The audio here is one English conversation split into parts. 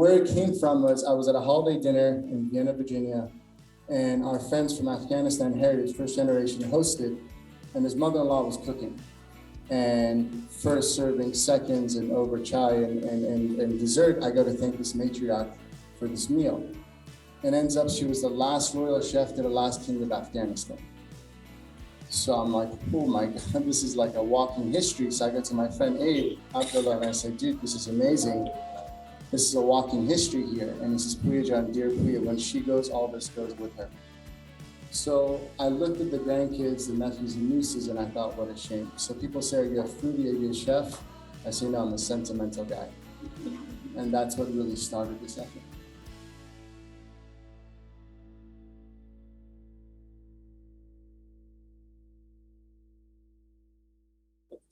where it came from was I was at a holiday dinner in Vienna, Virginia, and our friends from Afghanistan Heritage, first generation, hosted, and his mother-in-law was cooking. And first serving, seconds, and over chai and dessert, I go to thank this matriarch for this meal. And ends up she was the last royal chef to the last king of Afghanistan. So I'm like, oh my God, this is like a walking history. So I go to my friend Abe Abdullah and I say, dude, this is amazing. This is a walking history here. And he says, Pooya John, dear Pooya, when she goes, all this goes with her. So I looked at the grandkids, the nephews and nieces, and I thought, what a shame. So people say, are you a foodie, are you a chef? I say, no, I'm a sentimental guy. And that's what really started this effort.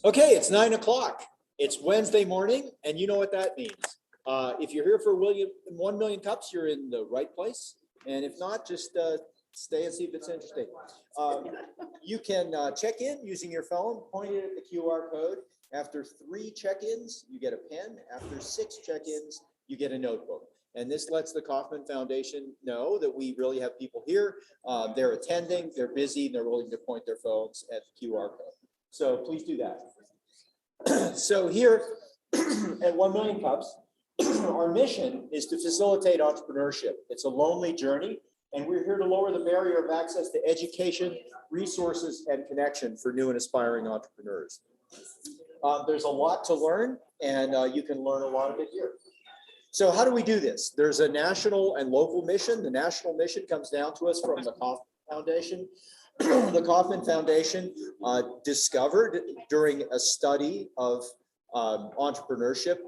Okay, it's 9 o'clock. It's Wednesday morning, and you know what that means. If you're here for 1 million cups, you're in the right place. And if not, just stay and see if it's interesting. You can check in using your phone, point it at the QR code. After 3 check-ins, you get a pen. After 6 check-ins, you get a notebook. And this lets the Kauffman Foundation know that we really have people here. They're attending, they're busy, and they're willing to point their phones at the QR code. So please do that. So here at 1 Million Cups, our mission is to facilitate entrepreneurship. It's a lonely journey, and we're here to lower the barrier of access to education, resources, and connection for new and aspiring entrepreneurs. There's a lot to learn, and you can learn a lot of it here. So how do we do this? There's a national and local mission. The national mission comes down to us from the Kauffman Foundation. The Kauffman Foundation discovered during a study of entrepreneurship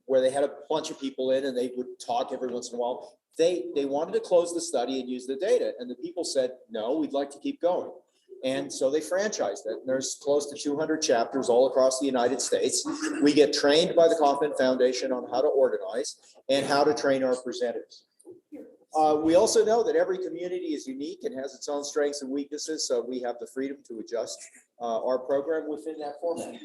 where they had a bunch of people in and they would talk every once in a while. They wanted to close the study and use the data, and the people said, no, we'd like to keep going. And so they franchised it. And there's close to 200 chapters all across the United States. We get trained by the Kauffman Foundation on how to organize and how to train our presenters. We also know that every community is unique and has its own strengths and weaknesses, so we have the freedom to adjust our program within that format.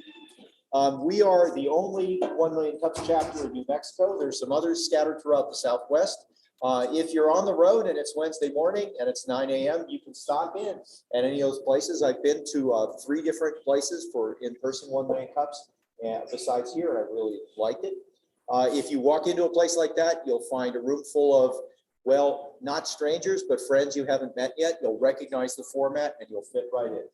We are the only 1 Million Cups chapter in New Mexico. There's some others scattered throughout the Southwest. If you're on the road and it's Wednesday morning and it's 9 a.m., you can stop in at any of those places. I've been to 3 different places for in-person 1 Million Cups, and besides here, I really liked it. If you walk into a place like that, you'll find a room full of, well, not strangers, but friends you haven't met yet. You'll recognize the format and you'll fit right in.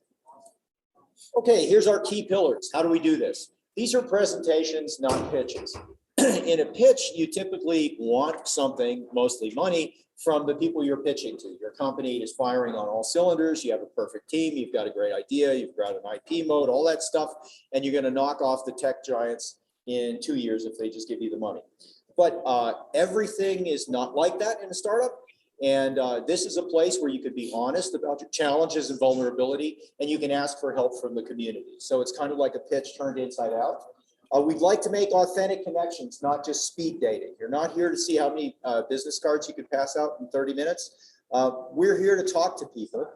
Okay, here's our key pillars. How do we do this? These are presentations, not pitches. In a pitch, you typically want something, mostly money, from the people you're pitching to. Your company is firing on all cylinders. You have a perfect team. You've got a great idea. You've got an IP mode, all that stuff. And you're going to knock off the tech giants in 2 years if they just give you the money. But everything is not like that in a startup. And this is a place where you could be honest about your challenges and vulnerability, and you can ask for help from the community. So it's kind of like a pitch turned inside out. We'd like to make authentic connections, not just speed dating. You're not here to see how many business cards you could pass out in 30 minutes. We're here to talk to people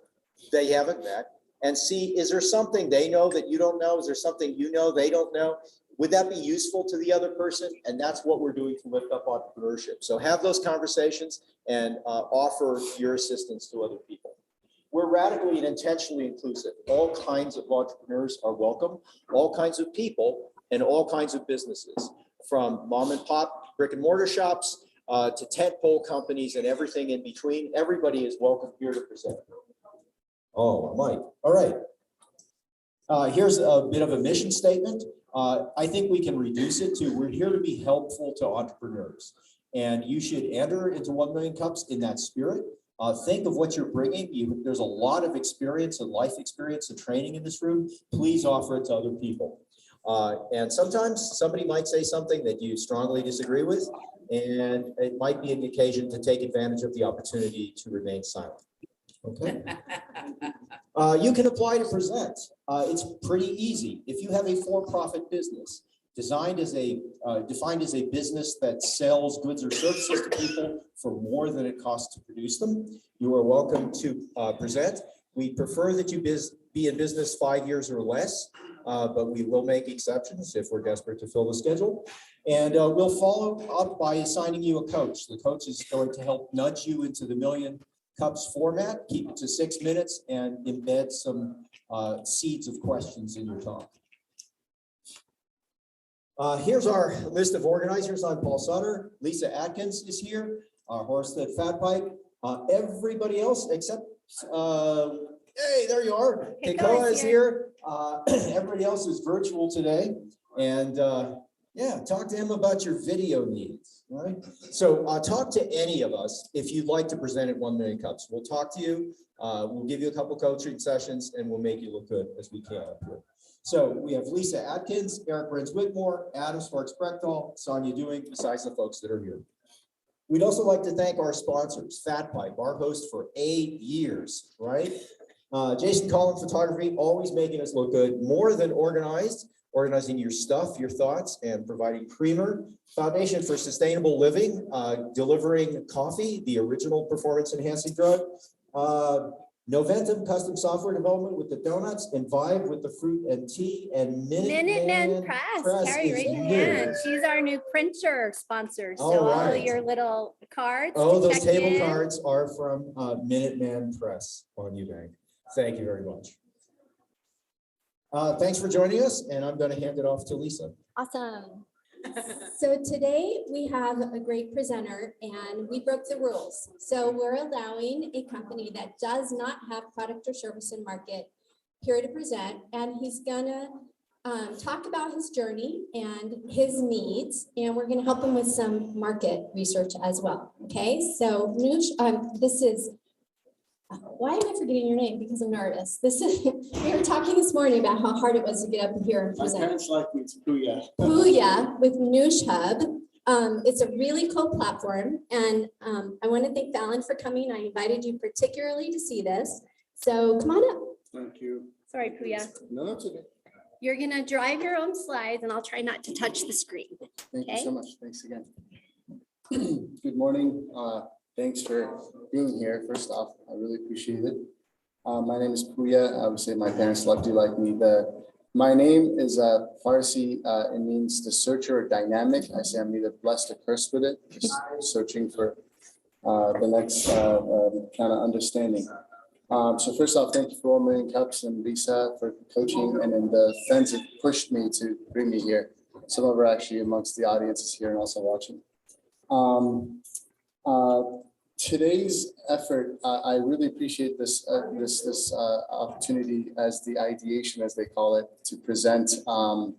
they haven't met and see, is there something they know that you don't know? Is there something you know they don't know? Would that be useful to the other person? And that's what we're doing to lift up entrepreneurship. So have those conversations and offer your assistance to other people. We're radically and intentionally inclusive. All kinds of entrepreneurs are welcome, all kinds of people, and all kinds of businesses, from mom and pop brick and mortar shops to tentpole companies and everything in between. Everybody is welcome here to present. Oh, Mike. All right. Here's a bit of a mission statement. I think we can reduce it to, we're here to be helpful to entrepreneurs. And you should enter into 1 Million Cups in that spirit. Think of what you're bringing. There's a lot of experience and life experience and training in this room. Please offer it to other people. And sometimes somebody might say something that you strongly disagree with, and it might be an occasion to take advantage of the opportunity to remain silent. Okay. You can apply to present. It's pretty easy. If you have a for-profit business defined as a business that sells goods or services to people for more than it costs to produce them, you are welcome to present. We prefer that you be in business 5 years or less. but we will make exceptions if we're desperate to fill the schedule. And we'll follow up by assigning you a coach. The coach is going to help nudge you into the Million Cups format, keep it to 6 minutes, and embed some seeds of questions in your talk. Here's our list of organizers. I'm Paul Sutter. Lisa Atkins is here. Horsted Fat Pipe. Everybody else except, hey, there you are. Keikoa is here. Everybody else is virtual today. And yeah, talk to him about your video needs, right? So talk to any of us if you'd like to present at 1 Million Cups. We'll talk to you. We'll give you a couple coaching sessions and we'll make you look good as we can up here. So we have Lisa Atkins, Eric Renz-Whitmore, Adam Sparks-Brechtal, Sonia Doing, besides the folks that are here. We'd also like to thank our sponsors, Fat Pipe, our host for 8 years, right? Jason Collins Photography, always making us look good, more than organizing your stuff, your thoughts, and providing creamer. Foundation for Sustainable Living, delivering coffee, the original performance enhancing drug. Noventum Custom Software Development with the donuts, and Vibe with the fruit and tea, and Minuteman Press. Carrie, raise your hand. She's our new printer sponsor. So all your little cards. Oh, those table cards are from Minuteman Press on Eubank. Thank you very much. Thanks for joining us, and I'm going to hand it off to Lisa. Awesome. So today we have a great presenter and we broke the rules. So we're allowing a company that does not have product or service in market here to present, and he's gonna talk about his journey and his needs, and we're gonna help him with some market research as well. Okay, so Noosh, this is, why am I forgetting your name? Because I'm nervous. This is, we were talking this morning about how hard it was to get up here and present. My parents like me, it's Pooya. Pooya with NooshHub. It's a really cool platform. And I want to thank Fallon for coming. I invited you particularly to see this. So come on up. Thank you. Sorry, Pooya. No, that's okay. You're going to drive your own slides and I'll try not to touch the screen. Thank you so much. Thanks again. Good morning. Thanks for being here. First off, I really appreciate it. My name is Pooya. I would say my parents loved you like me. My name is Farsi. It means the searcher or dynamic. I say I'm neither blessed or cursed with it. Just searching for the next kind of understanding. So first off, thank you for 1 Million Cups and Lisa for coaching, and then the friends that pushed me to bring me here. Some of them are actually amongst the audiences here and also watching. Today's effort, I really appreciate this opportunity as the ideation, as they call it, to present. I'm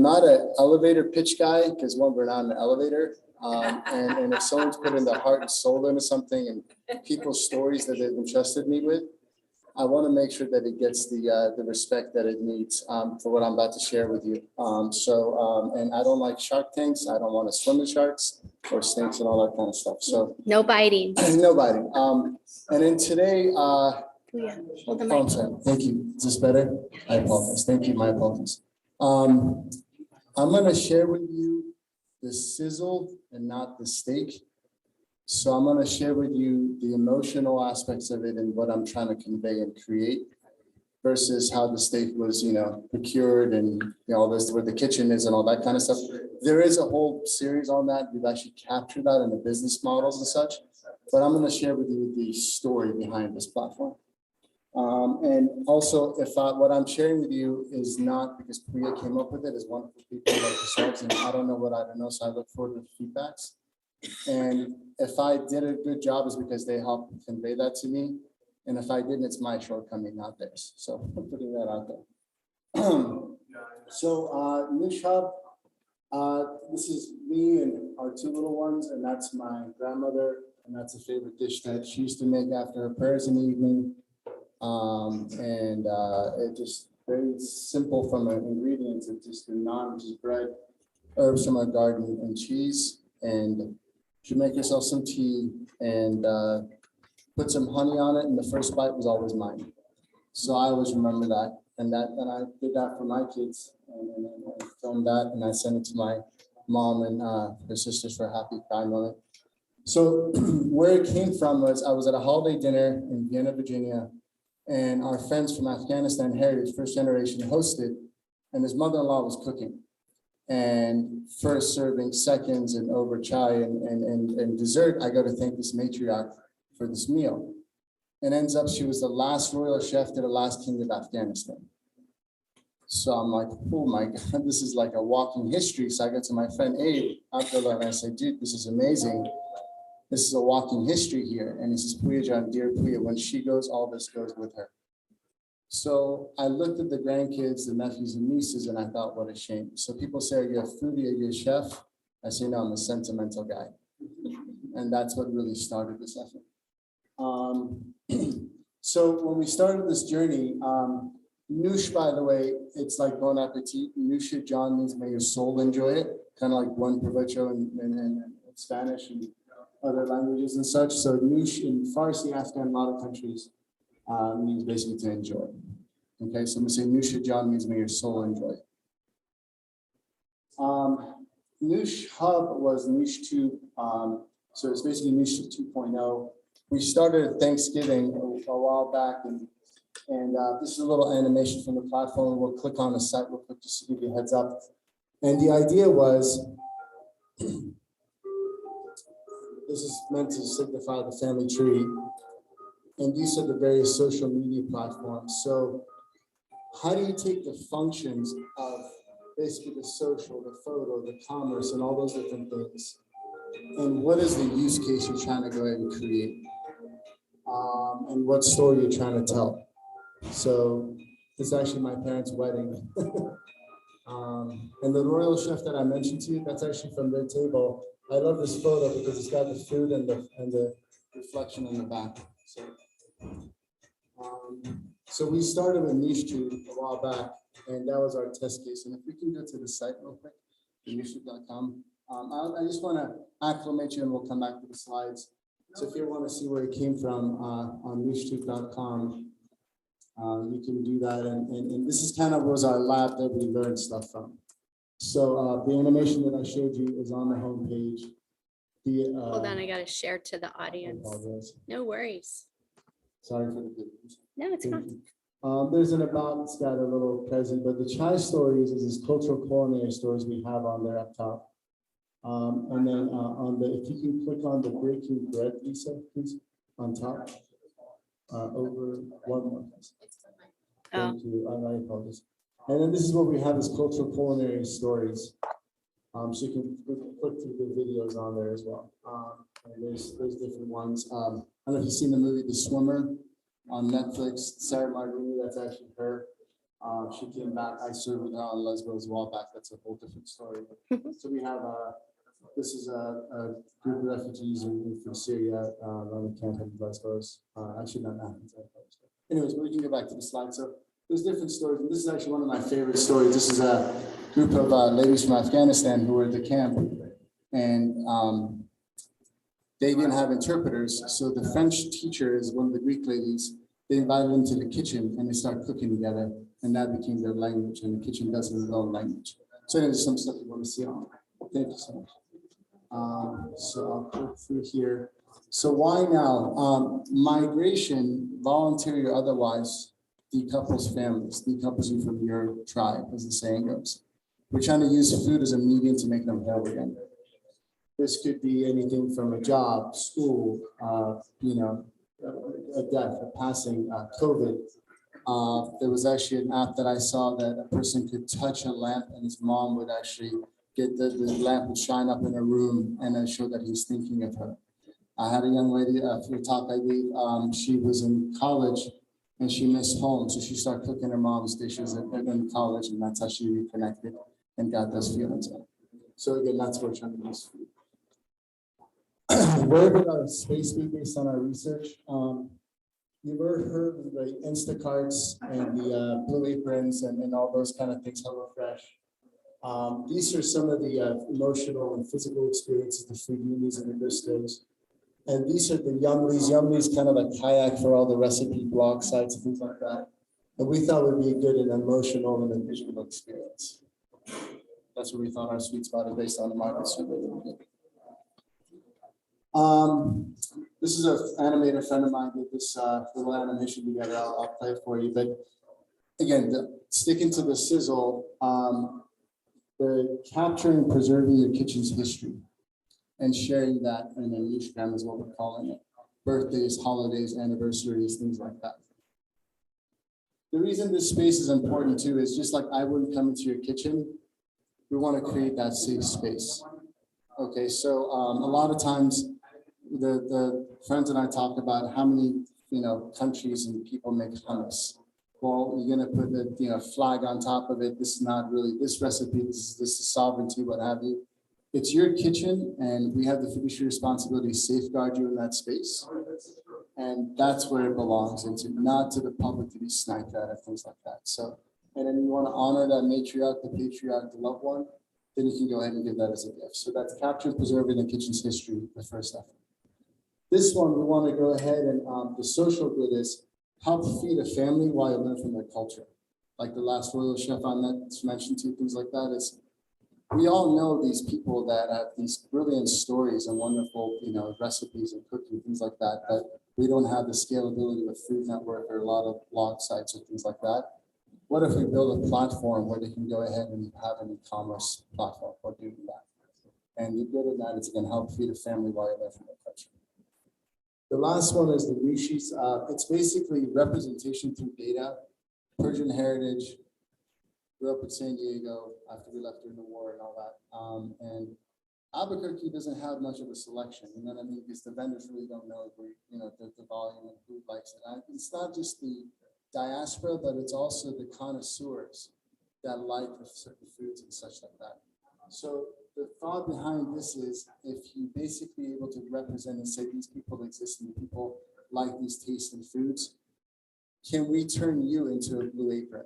not an elevator pitch guy because one, we're not in an elevator. And if someone's put in their heart and soul into something and people's stories that they've entrusted me with, I want to make sure that it gets the respect that it needs for what I'm about to share with you. And I don't like shark tanks. I don't want to swim with sharks or snakes and all that kind of stuff. So no biting. No biting. And then today, Pooya, hold the mic. Thank you. Is this better? I apologize. Thank you. My apologies. I'm going to share with you the sizzle and not the steak. So I'm going to share with you the emotional aspects of it and what I'm trying to convey and create versus how the steak was, procured and, all this, where the kitchen is and all that kind of stuff. There is a whole series on that. We've actually captured that in the business models and such, but I'm going to share with you the story behind this platform. And also, what I'm sharing with you is not because Pooya came up with it, as wonderful people like yourselves, and I don't know what I don't know, so I look forward to feedbacks. And if I did a good job, it's because they helped convey that to me. And if I didn't, it's my shortcoming, not theirs. So I'm putting that out there. NooshHub, this is me and our 2 little ones, and that's my grandmother, and that's a favorite dish that she used to make after her prayers in the evening. It just very simple from an ingredients. It's just a naan, which is bread, herbs from our garden, and cheese. And she make herself some tea and put some honey on it, and the first bite was always mine. So I always remember that, and I did that for my kids, and I filmed that, and I sent it to my mom and her sisters for a happy cry moment. So where it came from was I was at a holiday dinner in Vienna, Virginia, and our friends from Afghanistan heritage, first generation, hosted, and his mother-in-law was cooking. And first serving, seconds, and over chai and dessert, I go to thank this matriarch for this meal. And ends up she was the last royal chef to the last king of Afghanistan. So I'm like, oh my God, this is like a walking history. So I go to my friend Abe Abdullah and I say, dude, this is amazing. This is a walking history here. And he says, Pooya John, dear Pooya, when she goes, all this goes with her. So I looked at the grandkids, the nephews and nieces, and I thought, what a shame. So people say, are you a foodie, are you a chef? I say, no, I'm a sentimental guy. And that's what really started this effort. So when we started this journey, Noosh, by the way, it's like bon appetit. Noosh John means may your soul enjoy it, kind of like buen provecho in Spanish and other languages and such. So Noosh in Farsi, Afghan, a lot of countries means basically to enjoy. Okay, so I'm gonna say Noosh John means may your soul enjoy it. NooshHub was NooshTube, so it's basically NooshTube 2.0. We started at Thanksgiving a while back, and this is a little animation from the platform. We'll click on the site real quick just to give you a heads up. And the idea was, this is meant to signify the family tree. And these are the various social media platforms. So how do you take the functions of basically the social, the photo, the commerce, and all those different things? And what is the use case you're trying to go ahead and create? And what story you're trying to tell? So it's actually my parents' wedding. And the royal chef that I mentioned to you, that's actually from their table. I love this photo because it's got the food and the reflection in the back. So we started with NooshTube a while back, and that was our test case. And if we can go to the site real quick, NooshTube.com. I just want to acclimate you, and we'll come back to the slides. So if you want to see where it came from on NooshTube.com, you can do that. And this is kind of was our lab that we learned stuff from. So the animation that I showed you is on the homepage. Hold on, I got to share to the audience. No worries. Sorry for the video. No, it's fine. There's an about, it's got a little present, but the chai stories is this cultural culinary stories we have on there up top. And then on the, if you can click on the breaking bread, Lisa, please, on top. Over one more. Thank you. I apologize. And then this is what we have as cultural culinary stories. So you can click through the videos on there as well. And there's different ones. I don't know if you've seen the movie The Swimmer on Netflix. Sarah Margrini, that's actually her. She came back. I served with her on Lesbos a while back. That's a whole different story. So we have this is a group of refugees from Syria on the camp in Lesbos. Actually, not Athens. Anyways, but we can go back to the slide. So there's different stories. And this is actually one of my favorite stories. This is a group of ladies from Afghanistan who were at the camp, and they didn't have interpreters. So the French teacher is one of the Greek ladies. They invited them to the kitchen and they started cooking together, and that became their language. And the kitchen does have its own language. So there's some stuff you want to see on. Thank you so much. So I'll click through here. So why now? Migration, voluntary or otherwise, decouples families, decouples you from your tribe, as the saying goes. We're trying to use food as a medium to make them whole again. This could be anything from a job, school, a death, a passing, COVID. There was actually an app that I saw that a person could touch a lamp and his mom would actually get the lamp would shine up in her room and then show that he's thinking of her. I had a young lady for the talk I gave, she was in college and she missed home. So she started cooking her mom's dishes in college, and that's how she reconnected and got those feelings out. So again, that's what we're trying to use food. Where did our space be based on our research? You've ever heard of the Instacarts and the Blue Aprons and all those kind of things, HelloFresh. These are some of the emotional and physical experiences the food unions and the gustos. And these are the Yumlies. Yumlies kind of a kayak for all the recipe blog sites and things like that. And we thought would be a good and emotional and a visual experience. That's what we thought our sweet spot is based on the market survey. This is an animator friend of mine did this little animation together. I'll play it for you. But again, sticking to the sizzle, the capturing and preserving your kitchen's history and sharing that in a NooshHub is what we're calling it. Birthdays, holidays, anniversaries, things like that. The reason this space is important too is just like I wouldn't come into your kitchen, we want to create that safe space. Okay, so a lot of times the friends and I talk about how many countries and people make hummus. Well, you're gonna put the flag on top of it. This is not really this recipe. This is sovereignty, what have you. It's your kitchen, and we have the fiduciary responsibility to safeguard you in that space. And that's where it belongs into, not to the public to be sniped at and things like that. So, and then you want to honor that matriarch, the patriarch, the loved one, then you can go ahead and give that as a gift. So that's capturing, preserving the kitchen's history, the first effort. This one, we want to go ahead and the social good is help feed a family while you learn from their culture. Like the last royal chef on that's mentioned too, things like that is, we all know these people that have these brilliant stories and wonderful, recipes and cooking, things like that, but we don't have the scalability with Food Network or a lot of blog sites or things like that. What if we build a platform where they can go ahead and have an e-commerce platform for doing that? And the good of that is it can help feed a family while you live in the country. The last one is the Rishis. It's basically representation through data, Persian heritage. Grew up in San Diego after we left during the war and all that. And Albuquerque doesn't have much of a selection, you know what I mean? Because the vendors really don't know the volume and who likes it. And it's not just the diaspora, but it's also the connoisseurs that like certain foods and such like that. So the thought behind this is if you basically able to represent and say these people exist and people like these tastes and foods, can we turn you into a blue apron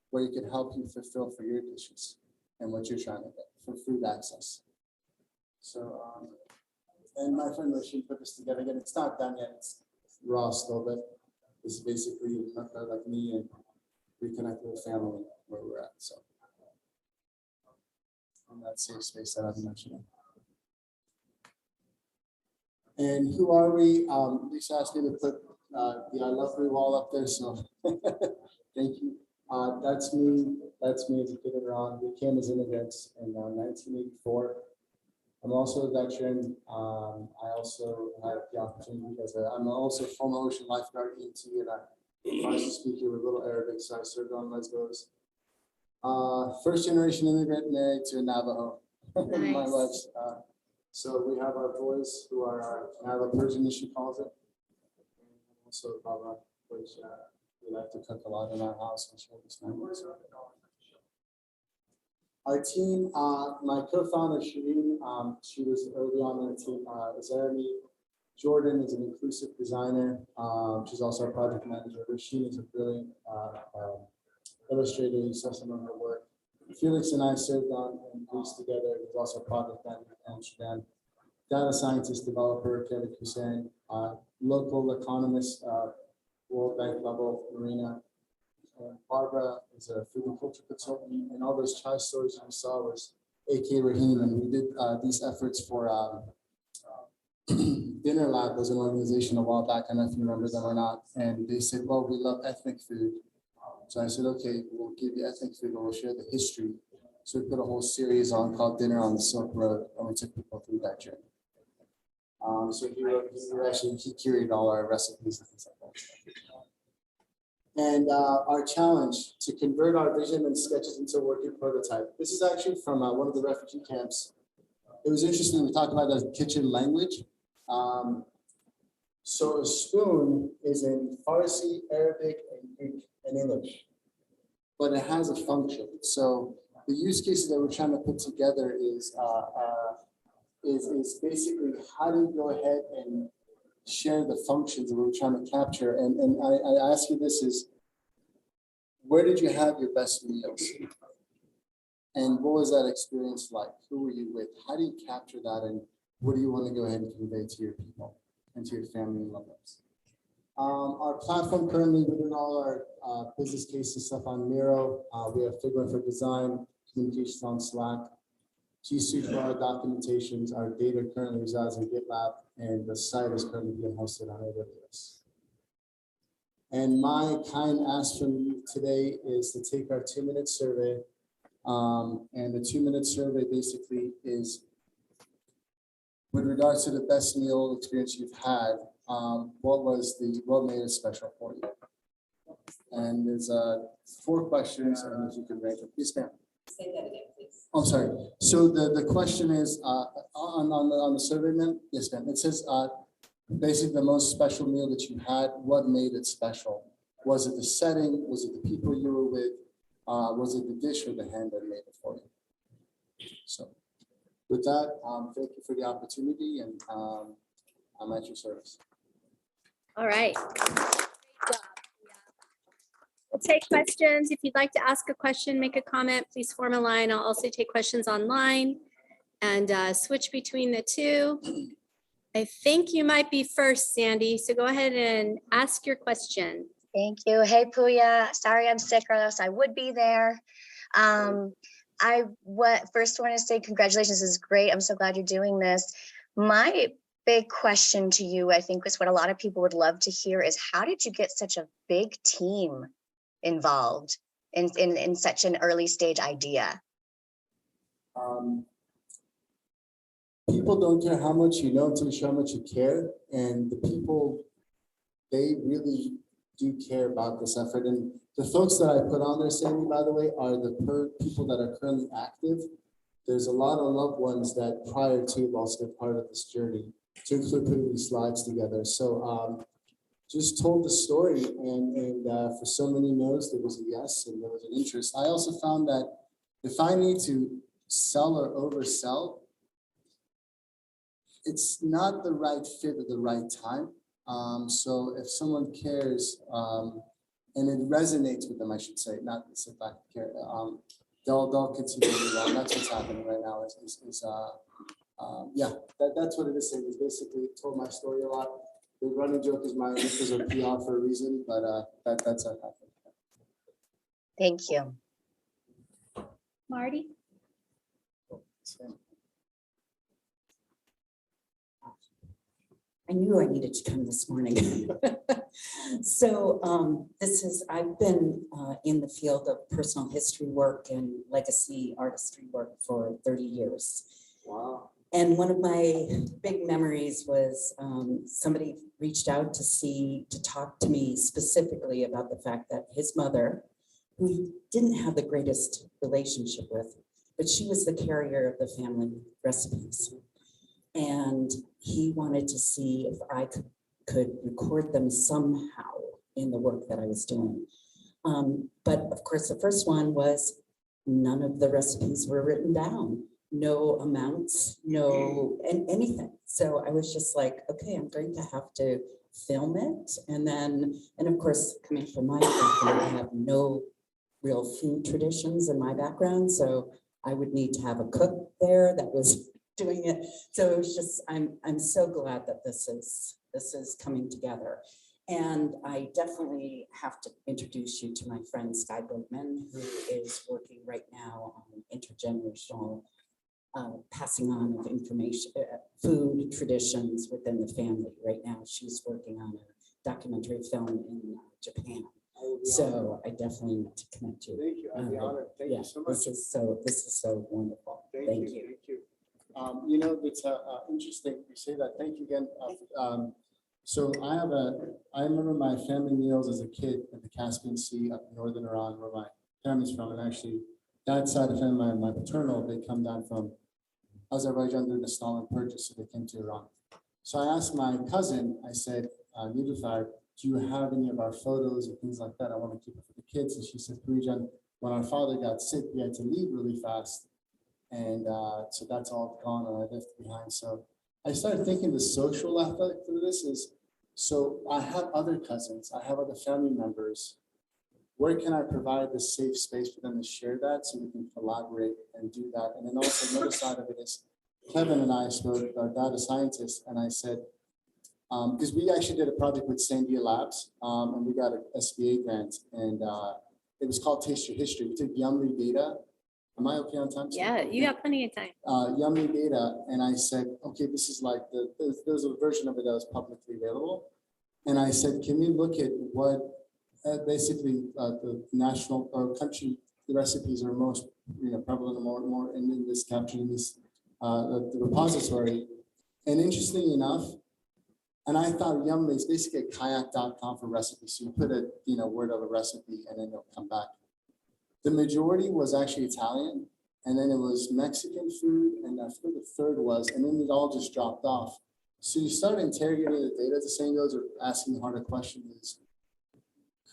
where you can help you fulfill for your dishes and what you're trying to get for food access? So, and my friend Rashid put this together. Again, it's not done yet. It's raw still, but this is basically like me and reconnecting with family where we're at. So, in that safe space that I've mentioned. And who are we? Lisa asked me to put the I Love You wall up there, so thank you. That's me as a kid and Ron. We came as immigrants in 1984. I'm also a veteran. I also had the opportunity I'm also a former ocean lifeguard EMT, and I used to speak here with a little Arabic, so I served on Lesbos. First generation immigrant married to a Navajo. Nice. My wife's. So we have our boys who are Navajo Persian, as she calls it. And also Baba, which we like to cook a lot in our house and share this memories. Our team, my co-founder Shireen, she was early on in the team. Zaremi Jordan is an inclusive designer. She's also a project manager. Rasheen is a brilliant illustrator. You saw some of her work. Felix and I served on in Greece together. He's also a project manager in Amsterdam. Data scientist, developer, Kevin Hussein, local economist, World Bank level, Marina. Barbara is a food and culture consultant, and all those chai stories we saw was AK Rahim, and we did these efforts for Dinner Lab was an organization a while back. I don't know if you remember them or not, and they said, well, we love ethnic food. So I said, okay, we'll give you ethnic food, but we'll share the history. So we put a whole series on called Dinner on the Silk Road, and we took people through that journey. So he curated all our recipes and things like that. And our challenge to convert our vision and sketches into a working prototype. This is actually from one of the refugee camps. It was interesting, we talked about the kitchen language. So a spoon is in Farsi, Arabic, and Greek, and English, but it has a function. So the use cases that we're trying to put together is basically how do you go ahead and share the functions that we're trying to capture. And I ask you this is, where did you have your best meals? And what was that experience like? Who were you with? How do you capture that? And what do you want to go ahead and convey to your people and to your family and loved ones? Our platform currently, we're doing all our business cases stuff on Miro. We have Figma for design, communications on Slack. G Suite for our documentations. Our data currently resides in GitLab, and the site is currently being hosted on AWS. And my kind ask from you today is to take our 2-minute survey. And the 2-minute survey basically is with regards to the best meal experience you've had, what made it special for you? And there's 4 questions, and if you can rank them. Yes, ma'am. Say that again, please. I'm sorry. So the question is on the survey, ma'am. Yes, ma'am. It says basically the most special meal that you had. What made it special? Was it the setting? Was it the people you were with? Was it the dish or the hand that made it for you? So with that, thank you for the opportunity, and I'm at your service. All right. Great job. We'll take questions. If you'd like to ask a question, make a comment, please form a line. I'll also take questions online and switch between the two. I think you might be first, Sandy. So go ahead and ask your question. Thank you. Hey, Pooya. Sorry I'm sick, or else I would be there. First want to say congratulations. This is great. I'm so glad you're doing this. My big question to you, I think, is what a lot of people would love to hear is, how did you get such a big team involved in such an early stage idea? People don't care how much you know until you show how much you care. And the people, they really do care about this effort. And the folks that I put on there, Sandy, by the way, are the people that are currently active. There's a lot of loved ones that prior to lost their part of this journey, to include putting these slides together. So just told the story, and for so many no's, there was a yes, and there was an interest. I also found that if I need to sell or oversell, it's not the right fit at the right time. So if someone cares, and it resonates with them, I should say, not if I care, they'll continue to do that. That's what's happening right now. Yeah, that's what it is. It's basically told my story a lot. The running joke is my initials are PR for a reason, but that's what happened. Thank you. Marty? I knew I needed to come this morning. So I've been in the field of personal history work and legacy artistry work for 30 years. Wow. And one of my big memories was somebody reached out to talk to me specifically about the fact that his mother, who he didn't have the greatest relationship with, but she was the carrier of the family recipes. And he wanted to see if I could record them somehow in the work that I was doing. But of course, the first one was none of the recipes were written down, no amounts, no anything. So I was just like, okay, I'm going to have to film it. And of course, coming from my background, I have no real food traditions in my background. So I would need to have a cook there that was doing it. So it was just, I'm so glad that this is coming together. And I definitely have to introduce you to my friend Sky Bergman, who is working right now on intergenerational passing on of information, food traditions within the family. Right now, she's working on a documentary film in Japan. So I definitely need to connect you. Thank you. I'd be honored. Thank you so much. This is so wonderful. Thank you. Thank you. You know, it's interesting you say that. Thank you again. So I remember my family meals as a kid at the Caspian Sea up in northern Iran, where my family's from, and actually that side of family, my paternal, they come down from Azerbaijan during the Stalin purchase, so they came to Iran. So I asked my cousin, I said, Nilüfer, do you have any of our photos and things like that? I want to keep it for the kids. And she said, Pooya, when our father got sick, we had to leave really fast. And so that's all gone, and I left behind. So I started thinking the social aspect of this is, so I have other cousins, I have other family members. Where can I provide this safe space for them to share that so we can collaborate and do that? And then also another side of it is, Kevin and I spoke, our data scientist, and I said, because we actually did a project with Sandia Labs, and we got an SBA grant, and it was called Taste Your History. We took Yummy data Am I okay on time? Yeah, you got plenty of time. Yummy data, and I said, okay, this is like there's a version of it that was publicly available, and I said, can we look at what basically the national or country the recipes are most prevalent and more in this captured in this the repository, and interestingly enough. And I thought Yummy is basically a kayak.com for recipes. So you put a word of a recipe and then it'll come back. The majority was actually Italian, and then it was Mexican food, and I forget the third was, and then it all just dropped off. So you start interrogating the data, the same goes or asking harder questions.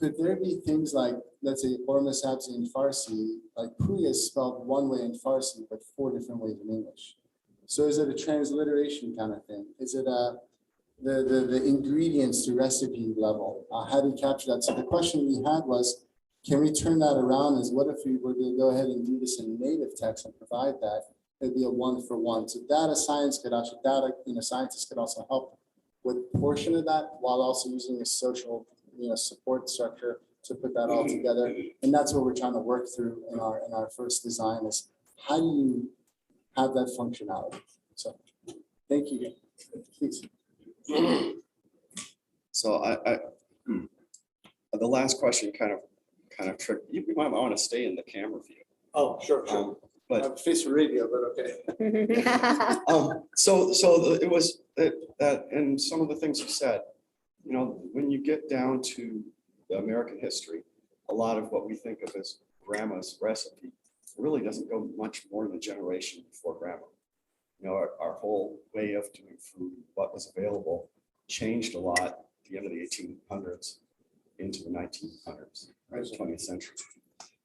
Could there be things like, let's say, Orma Sabzi in Farsi, like Pooya is spelled one way in Farsi, but 4 different ways in English. So is it a transliteration kind of thing? Is it the ingredients to recipe level? How do you capture that? So the question we had was, can we turn that around as what if we were to go ahead and do this in native text and provide that? It'd be a 1-for-1. So data science could actually, scientists could also help with a portion of that while also using a social, support structure to put that all together. And that's what we're trying to work through in our first design is how do you have that functionality? So thank you. Please. So the last question kind of tricked you. I want to stay in the camera view. Oh, sure. But I'm face for radio, but okay. It was that, and some of the things you said, when you get down to the American history, a lot of what we think of as grandma's recipe really doesn't go much more than a generation before grandma. Our whole way of doing food, what was available, changed a lot at the end of the 1800s into the 1900s, right, 20th century.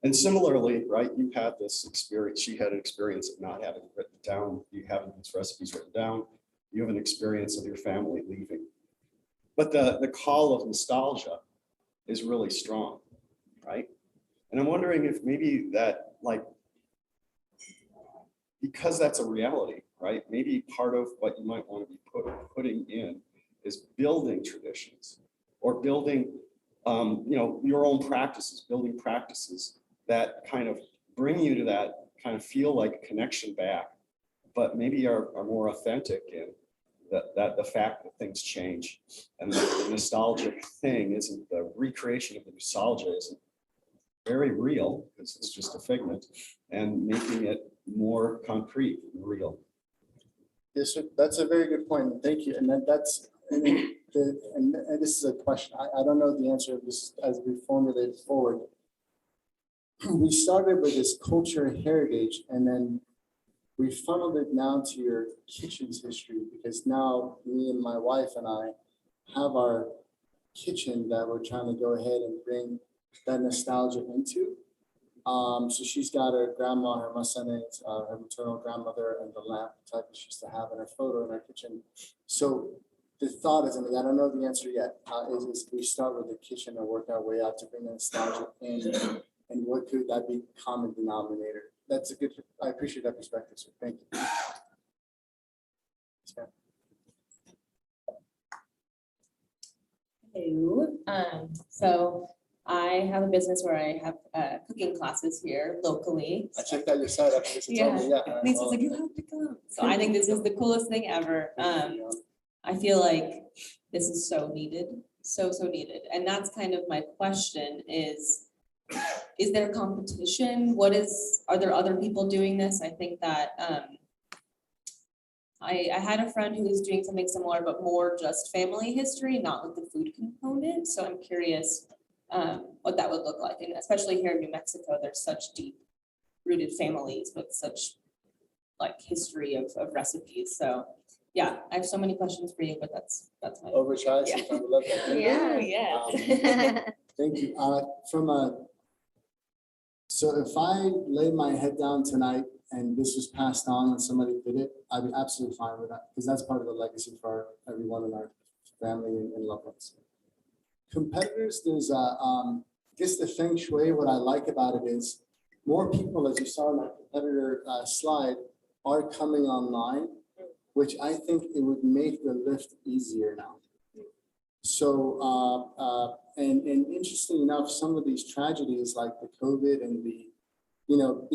And similarly, right, you had this experience, she had an experience of not having it written down, you having these recipes written down, you have an experience of your family leaving. But the call of nostalgia is really strong, right? And I'm wondering if maybe that, because that's a reality, right? Maybe part of what you might want to be putting in is building traditions or building, your own practices, building practices that kind of bring you to that kind of feel like a connection back, but maybe are more authentic in the fact that things change and the nostalgic thing isn't the recreation of the nostalgia isn't very real because it's just a figment, and making it more concrete and real. Yes, sir. That's a very good point. Thank you. And that's and this is a question. I don't know the answer of this as we formulate it forward. We started with this culture heritage, and then we funneled it now to your kitchen's history, because now me and my wife and I have our kitchen that we're trying to go ahead and bring that nostalgia into. So she's got her grandma, her masane, her maternal grandmother, and the lamp type that she used to have in her photo in her kitchen. So the thought is, and I don't know the answer yet, is we start with the kitchen and work our way out to bring the nostalgia in, and what could that be common denominator? That's a good, I appreciate that perspective, sir. Thank you. Hello. So I have a business where I have cooking classes here locally. I checked out your site after this. Yeah. Yeah. Lisa's like, you have to come. So I think this is the coolest thing ever. I feel like this is so needed, so needed. And that's kind of my question is there competition? Are there other people doing this? I think that I had a friend who was doing something similar, but more just family history, not with the food component. So I'm curious what that would look like. And especially here in New Mexico, there's such deep rooted families with such history of recipes. So yeah, I have so many questions for you, but that's my Overcharged. Yeah. I would love that. Yeah. yeah. Thank you. So if I laid my head down tonight and this was passed on and somebody did it, I'd be absolutely fine with that, because that's part of the legacy for everyone in our family and loved ones. Competitors, there's I guess the feng shui, what I like about it is more people, as you saw in my competitor slide, are coming online, which I think it would make the lift easier now. So, and interesting enough, some of these tragedies like the COVID and the not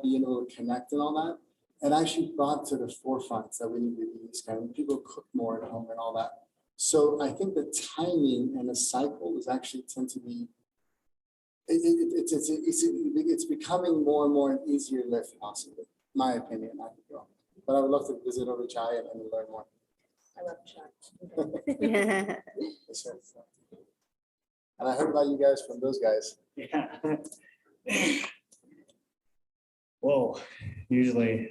being able to connect and all that. And actually brought to the forefront that we need to do this kind of people cook more at home and all that. So I think the timing and the cycle is actually tend to be, it's becoming more and more an easier lift possibly, my opinion, I could go. But I would love to visit over Chai and learn more. I love Chai. Yeah. Yes, sir. And I heard about you guys from those guys. Yeah. Whoa, usually,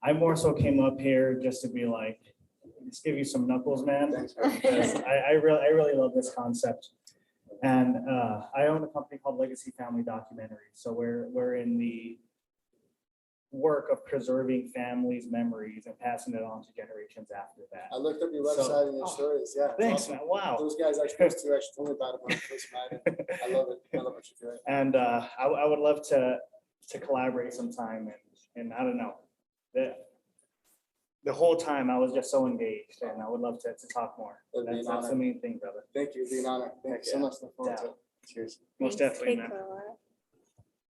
I more so came up here just to be like, just give you some knuckles, man. Thanks, man. Because I really love this concept. And I own a company called Legacy Family Documentary. So we're in the work of preserving families' memories and passing it on to generations after that. I looked up your So- website and your stories. Yeah. it's Thanks, awesome. man. Wow. Those guys I spoke to actually told me about it when I first met. I love it. I love what you're doing. And I would love to collaborate sometime. And I don't know, the whole time I was just so engaged, and I would love to talk more. It'd be an That's the honor. main thing, brother. Thank you. It'd be an honor. Thank you so much. Look forward to it. Cheers. Most Thanks, definitely, man. Pooya.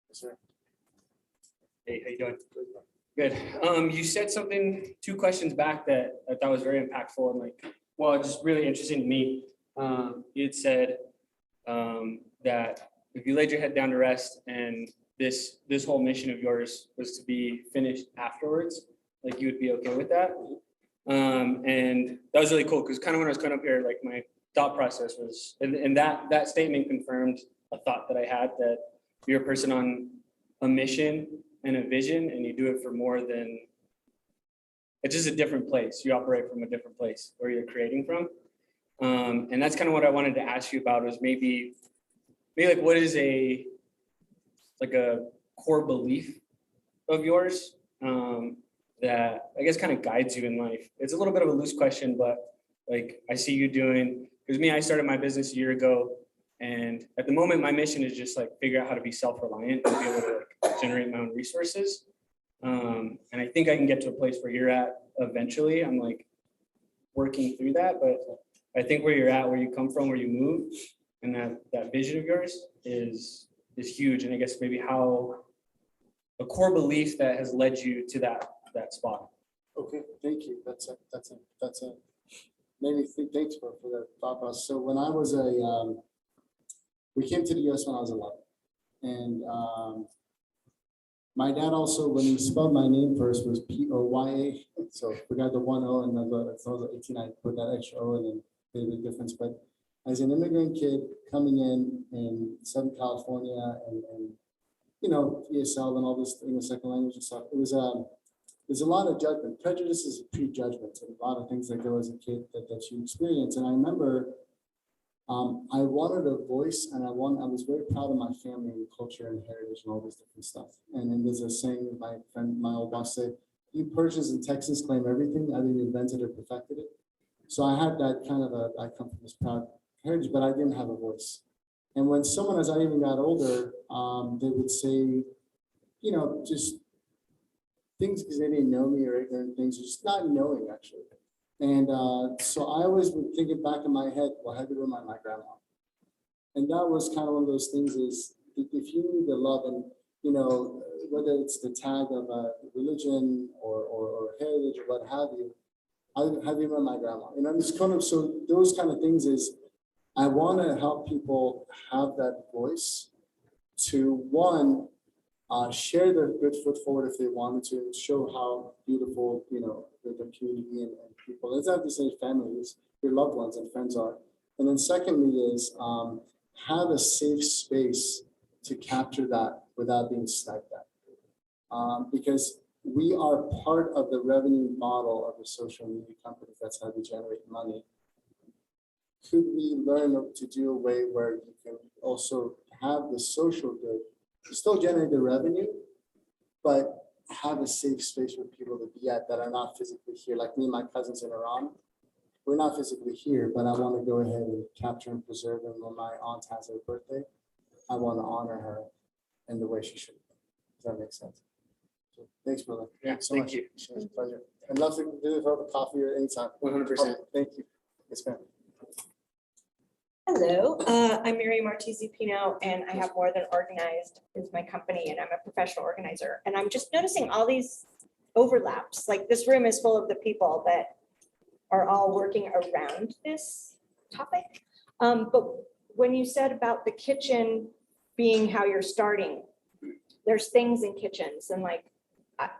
Yes, sir. Hey, how you doing? Good. You said something 2 questions back that I thought was very impactful and just really interesting to me. You had said that if you laid your head down to rest and this whole mission of yours was to be finished afterwards, like you would be okay with that. And that was really cool because kind of when I was coming up here, like my thought process was, and that statement confirmed a thought that I had, that you're a person on a mission and a vision, and you do it for more than, it's just a different place. You operate from a different place where you're creating from. And that's kind of what I wanted to ask you about, is maybe like what is a core belief of yours that I guess kind of guides you in life? It's a little bit of a loose question, but like I see you doing, because I started my business a year ago, and at the moment my mission is just like figure out how to be self-reliant and be able to generate my own resources. And I think I can get to a place where you're at eventually. I'm like working through that, but I think where you're at, where you come from, where you move, and that vision of yours is huge. And I guess maybe how a core belief that has led you to that spot. Okay, thank you. That's a made me think. Thanks for the thought process. So when I was we came to the US when I was 11, and my dad also, when he spelled my name first, was P-O-Y-A. So we got the 1 O, and then the 18, I put that extra O, and then made a big difference. But as an immigrant kid coming in Southern California, and ESL and all this, second language and stuff, it was there's a lot of judgment. Prejudice is a prejudgment, and a lot of things that go as a kid that you experience. And I remember I wanted a voice, and I was very proud of my family and culture and heritage and all this different stuff. And then there's a saying my friend, my old boss said, "You Persians in Texas claim everything, either you invented or perfected it." So I had that kind of I come from this proud heritage, but I didn't have a voice. And when someone, as I even got older, they would say, just things because they didn't know me, or ignorant things, just not knowing actually. And so I always would think it back in my head, well, I had to remind my grandma. And that was kind of one of those things, is if you need the love, and whether it's the tag of a religion or heritage or what have you, I have you remind my grandma. It's kind of, so those kind of things is, I want to help people have that voice to, one, share their good foot forward if they wanted to, and show how beautiful, the community and people, it's not to say families, your loved ones and friends are. And then secondly is have a safe space to capture that without being sniped at. Because we are part of the revenue model of the social media companies. That's how we generate money. Could we learn to do a way where you can also have the social good, still generate the revenue, but have a safe space for people to be at that are not physically here? Like me and my cousins in Iran, we're not physically here, but I want to go ahead and capture and preserve them. When my aunt has her birthday, I want to honor her in the way she should. Does that make sense? So, thanks, brother. Yeah, Thanks so thank much. you. It's a pleasure. I'd love to do it for coffee or anytime. 100%. Thank you. Yes, ma'am. Hello, I'm Mary Martisi Pino, and I have More Than Organized is my company, and I'm a professional organizer. And I'm just noticing all these overlaps, like this room is full of the people that are all working around this topic. But when you said about the kitchen being how you're starting, there's things in kitchens, and like,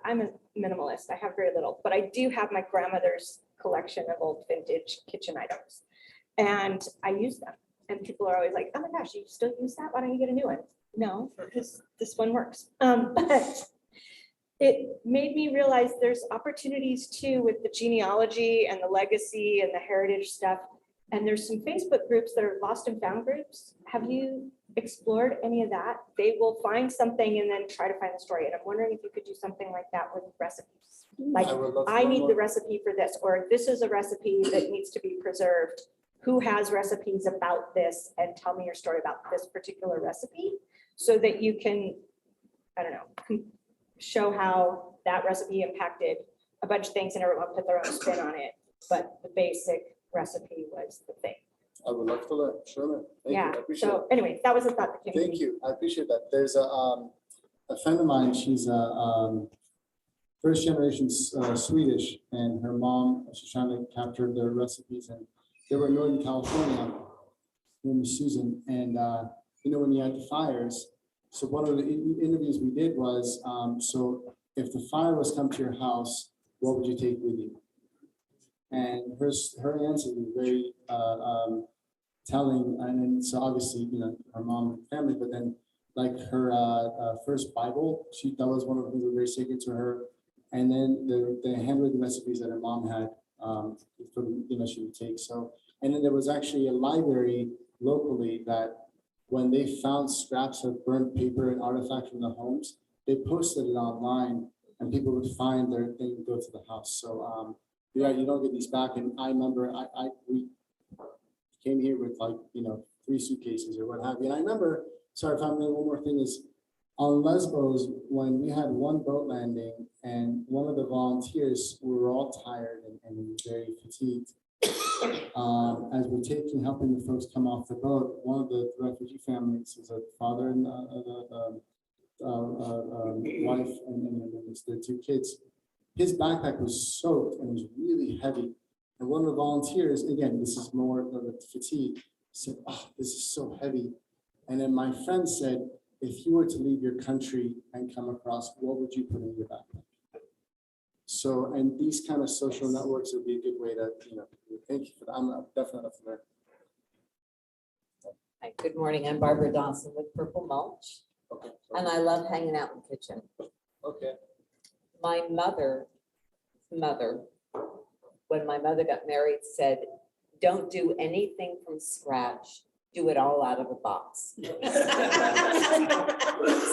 I'm a minimalist, I have very little, but I do have my grandmother's collection of old vintage kitchen items. And I use them, and people are always like, oh my gosh, you still use that? Why don't you get a new one? No, because this one works. But it made me realize there's opportunities too with the genealogy and the legacy and the heritage stuff. And there's some Facebook groups that are lost and found groups. Have you explored any of that? They will find something and then try to find the story. And I'm wondering if you could do something like that with recipes. Like, I need the recipe for this, or this is a recipe that needs to be preserved. Who has recipes about this, and tell me your story about this particular recipe, so that you can, I don't know, show how that recipe impacted a bunch of things and everyone put their own spin on it. But the basic recipe was the thing. I would love to learn. Sure, man. Thank you. Yeah, I appreciate it. so anyway, that was a thought that came to Thank me. you. I appreciate that. There's a friend of mine. She's a first generation Swedish, and her mom, she's trying to capture their recipes, and they were in Northern California. Her name is Susan, and you know, when you had the fires, so one of the interviews we did was, so if the fire was come to your house, what would you take with you? And her answer was very telling, and then, so obviously, you know, her mom and family, but then like her first Bible, that was one of the things that were very sacred to her. And then the handwritten recipes that her mom had, for the, you know, she would take. So, and then there was actually a library locally that when they found scraps of burnt paper and artifacts from the homes, they posted it online, and people would find their thing and go to the house. So yeah, you don't get these back. And I remember we came here with, like, you know, 3 suitcases or what have you. And I remember, sorry if I'm doing one more thing, is on Lesbos, when we had one boat landing and one of the volunteers, we were all tired and very fatigued. As we're helping the folks come off the boat, one of the refugee families is a father and wife and their 2 kids. His backpack was soaked and was really heavy. And one of the volunteers, again, this is more of a fatigue, said, "Oh, this is so heavy." And then my friend said, if you were to leave your country and come across, what would you put in your backpack? So, and these kind of social networks would be a good way to, you know, thank you for that. I'm definitely up for that. Hi, good morning. I'm Barbara Dawson with Purple Mulch, Okay. and I love hanging out in the kitchen. Okay. My mother, when my mother got married, said, don't do anything from scratch. Do it all out of a box.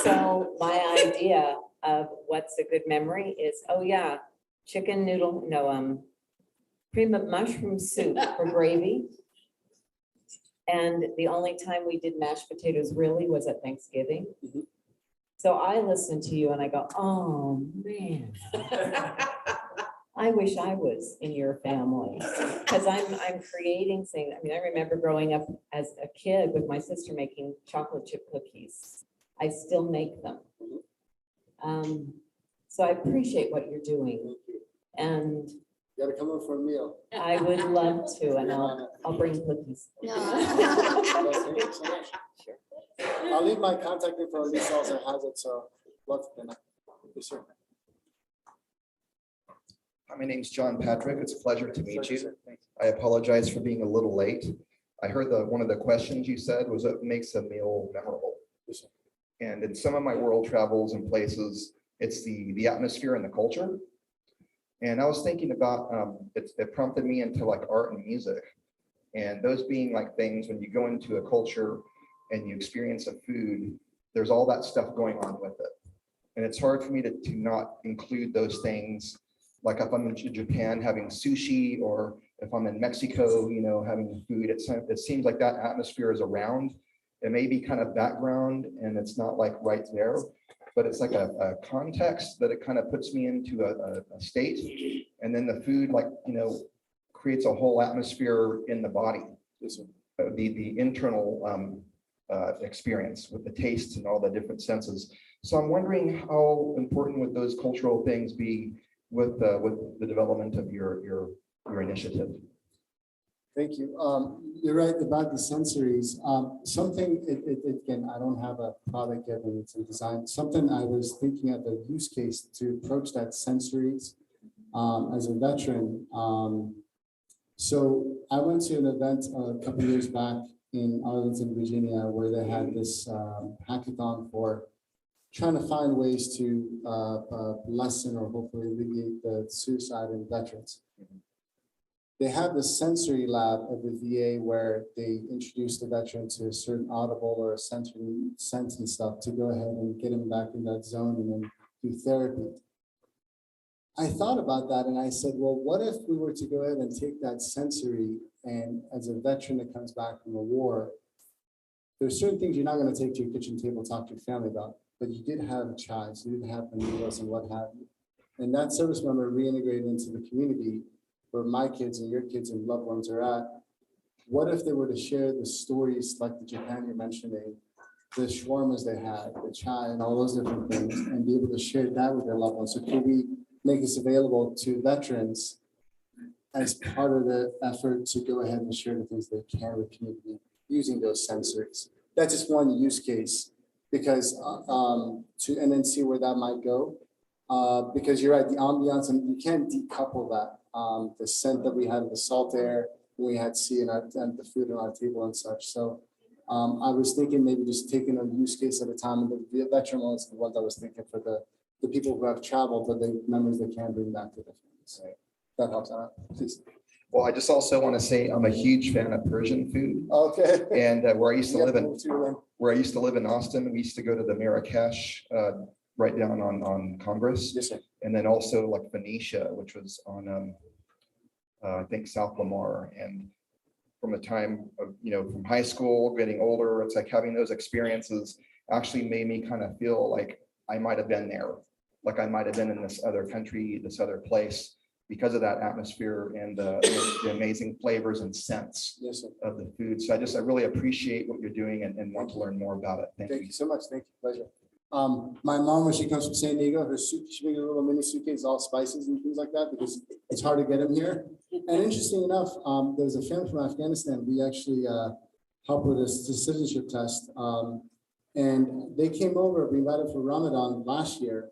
So my idea of what's a good memory is, oh yeah, chicken noodle, no, cream of mushroom soup for gravy. And the only time we did mashed potatoes really was at Thanksgiving. Mhm. So I listen to you and I go, oh man. I wish I was in your family, because I'm creating things. I mean, I remember growing up as a kid with my sister making chocolate chip cookies. I still make them. So I appreciate what you're doing, and You gotta come in for a meal. I would love to, and I'll bring cookies. Thank you so much. Sure. I'll leave my contact info. Lisa also has it, so love to. Yes, sir. Hi, my name's John Patrick. It's a pleasure to meet you. I apologize for being a little late. I heard one of the questions you said was what makes a meal memorable. And in some of my world travels and places, it's the atmosphere and the culture. And I was thinking about, it prompted me into like art and music. And those being like things when you go into a culture and you experience a food, there's all that stuff going on with it. And it's hard for me to not include those things. Like if I'm in Japan having sushi, or if I'm in Mexico, you know, having food, it seems like that atmosphere is around. It may be kind of background and it's not like right there, but it's like a context that it kind of puts me into a state. And then the food, like, you know, creates a whole atmosphere in the body. the internal experience with the tastes and all the different senses. So I'm wondering how important would those cultural things be with the development of your initiative? Thank you. You're right about the sensories. Something, again, I don't have a product yet and it's in design. Something I was thinking of the use case to approach that sensories as a veteran. So I went to an event a couple of years back in Arlington, Virginia, where they had this hackathon for trying to find ways to lessen or hopefully alleviate the suicide in veterans. They have the sensory lab at the VA where they introduce the veteran to a certain audible or a sensory sense and stuff to go ahead and get him back in that zone and then do therapy. I thought about that and I said, well, what if we were to go ahead and take that sensory and as a veteran that comes back from a war, there's certain things you're not going to take to your kitchen table, talk to your family about, but you did have a child, so you did have the meals and what have you. And that service member reintegrated into the community where my kids and your kids and loved ones are at. What if they were to share the stories like the Japan you're mentioning, the shawarmas they had, the chai and all those different things, and be able to share that with their loved ones? So could we make this available to veterans as part of the effort to go ahead and share the things they can with community using those sensories? That's just one use case because and then see where that might go. Because you're right, the ambiance, and you can't decouple that. The scent that we had of the salt air, we had and the food on our table and such. So I was thinking maybe just taking a use case at a time, and the veteran one is the one that I was thinking for the people who have traveled, but the memories they can bring back to their families. So that helps out, please. Well, I just also want to say I'm a huge fan of Persian food. Okay. And where I used to live in Austin, we used to go to the Marrakesh, right down on Congress. Yes, sir. And then also like Phoenicia, which was on, I think South Lamar. And from the time of, from high school, getting older, it's like having those experiences actually made me kind of feel like I might have been there, like I might have been in this other country, this other place, because of that atmosphere and the amazing flavors and scents of the food. So I really appreciate what you're doing and want to learn more about it. Thank you so much. Thank you. Pleasure. My mom, when she comes from San Diego, her suit, she brings a little mini suitcase, all spices and things like that, because it's hard to get them here. And interesting enough, there was a family from Afghanistan. We actually helped with this citizenship test. And they came over, we invited for Ramadan last year,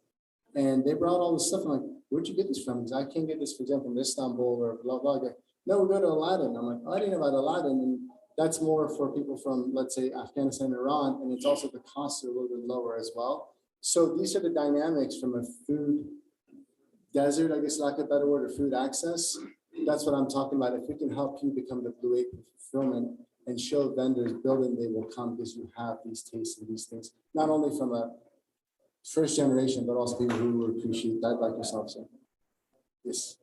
and they brought all this stuff. I'm like, where'd you get this from? Because I can't get this, for example, from Istanbul or blah, blah, blah. No, we go to Aladdin. I'm like, oh, I didn't know about Aladdin. And that's more for people from, let's say, Afghanistan, Iran, and it's also the costs are a little bit lower as well. So these are the dynamics from a food desert, I guess, lack of a better word, or food access. That's what I'm talking about. If we can help you become the Blue Apron fulfillment and show vendors building, they will come because you have these tastes and these things, not only from a first generation, but also people who will appreciate that, like yourself. So, yes.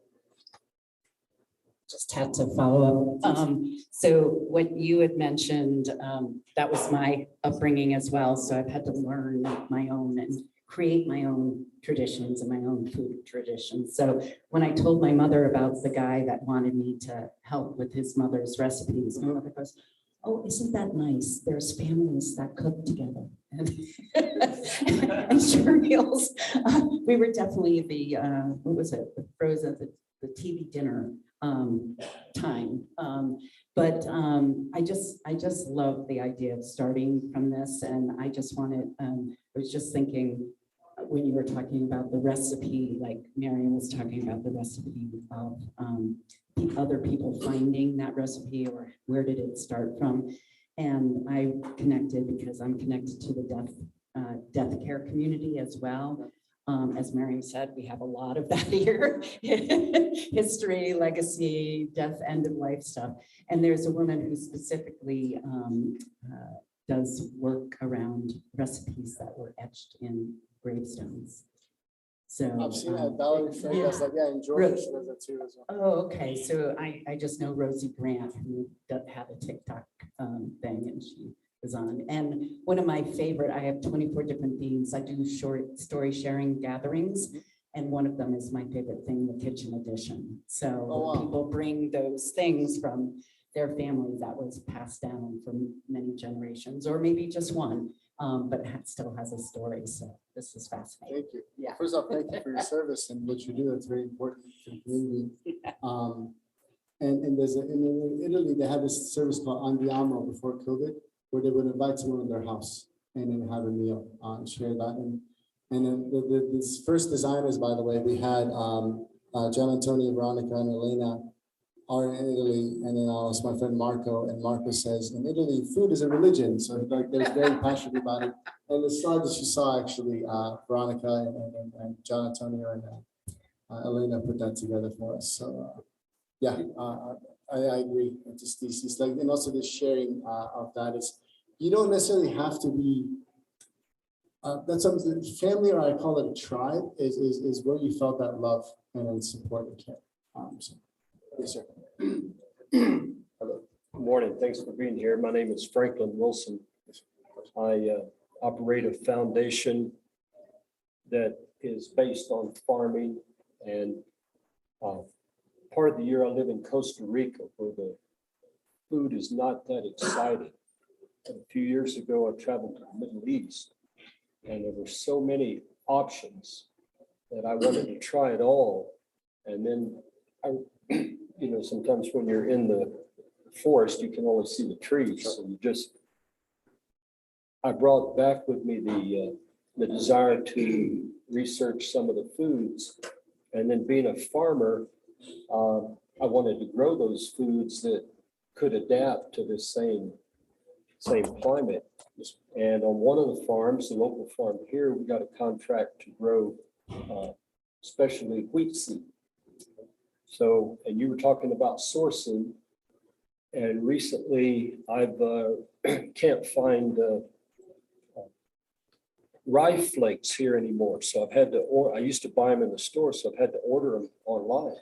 Just had to follow up. So what you had mentioned, that was my upbringing as well. So I've had to learn my own and create my own traditions and my own food traditions. So when I told my mother about the guy that wanted me to help with his mother's recipes, my mother goes, oh, isn't that nice? There's families that cook together. And share meals. We were definitely the, what was it? The frozen, the TV dinner time. But I just love the idea of starting from this. And I just wanted, I was just thinking when you were talking about the recipe, like Marion was talking about the recipe of the other people finding that recipe, or where did it start from? And I connected because I'm connected to the death care community as well. As Marion said, we have a lot of that here. History, legacy, death, end of life stuff. And there's a woman who specifically does work around recipes that were etched in gravestones. So I've seen that. Valerie Frank does that. Yeah, and Georgia does that too as well. Oh, okay. So I just know Rosie Grant, who had a TikTok thing, and she was on. And one of my favorite, I have 24 different themes. I do short story sharing gatherings. And one of them is my favorite thing, the kitchen edition. So people bring those things from their family that was passed down from many generations, or maybe just one, but still has a story. So this is fascinating. Thank you. Yeah. First off, thank you for your service and what you do. It's very important to the community. And there's in Italy, they had this service called Andiamo before COVID, where they would invite someone to their house and then have a meal and share that. And then this first designers, by the way, we had John Antonio, Veronica, and Elena are in Italy, and then also my friend Marco, and Marco says, in Italy, food is a religion, so like they're very passionate about it. And the slide that you saw, actually, Veronica and John Antonio and Elena put that together for us. So yeah, I agree with this thesis. Like, and also the sharing of that is, you don't necessarily have to be. That's something family, or I call it a tribe, is where you felt that love and then support and care. So, yes, sir. Hello. Good morning. Thanks for being here. My name is Franklin Wilson. I operate a foundation that is based on farming, and part of the year I live in Costa Rica, where the food is not that exciting. And a few years ago, I traveled to the Middle East, and there were so many options that I wanted to try it all. And then sometimes when you're in the forest, you can only see the trees. So I brought back with me the desire to research some of the foods. And then being a farmer, I wanted to grow those foods that could adapt to the same climate. And on one of the farms, the local farm here, we got a contract to grow especially wheat seed. So, and you were talking about sourcing, and recently I've can't find rye flakes here anymore. So I've had to I used to buy them in the store, so I've had to order them online.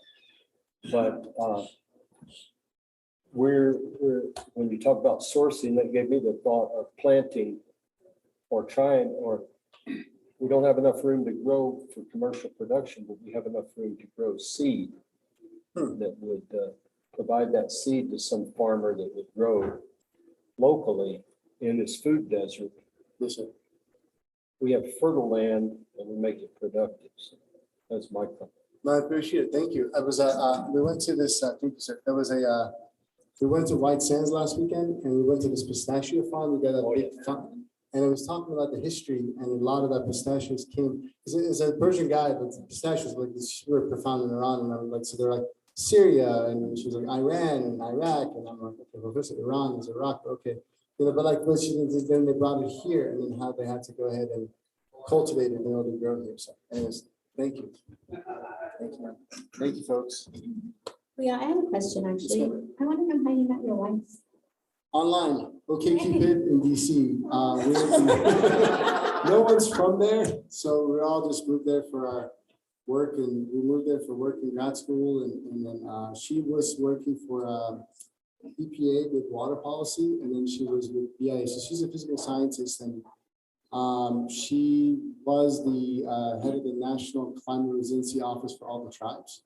But when you talk about sourcing, that gave me the thought of planting or trying, or we don't have enough room to grow for commercial production, but we have enough room to grow seed that would provide that seed to some farmer that would grow locally in this food desert. Yes, sir. We have fertile land and we make it productive. So that's my comment. No, I appreciate it. Thank you. I was we went to this. Thank you, sir. There was we went to White Sands last weekend, and we went to this pistachio farm. We got a big farm, and it was talking about the history, and a lot of that pistachios came. It's a Persian guy, but the pistachios were like this super profound in Iran, and I'm like, so they're like Syria, and she was like Iran and Iraq, and I'm like, okay, well, this is Iran, is Iraq, okay, but like what she did, then they brought it here, and then how they had to go ahead and cultivate it in order to grow here. So, anyways, thank you. Thank you, man. Thank you, folks. Yeah, I have a question, actually. I want to know how you met your wife. Online, OkCupid in DC. No one's from there, so we all just moved there for our work, and we moved there for work in grad school, and then she was working for EPA with water policy, and then she was with BIA. So she's a physical scientist, and she was the head of the National Climate Resiliency Office for all the tribes.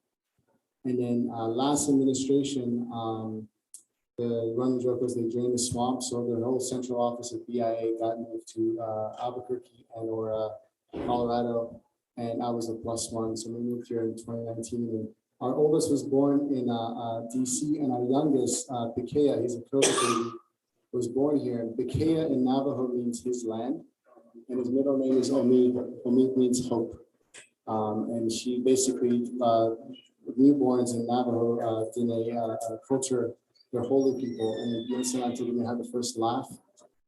And then last administration, the running joke was they drained the swamp, so the whole central office of BIA got moved to Albuquerque or Colorado, and I was the +1. So we moved here in 2019. And our oldest was born in DC, and our youngest, Pooya, he's a COVID baby, was born here. And Pooya in Navajo means his land, and his middle name is Omid. Omid means hope. And she basically, newborns in Navajo, Diné culture, they're holy people, and the instant they had the first laugh.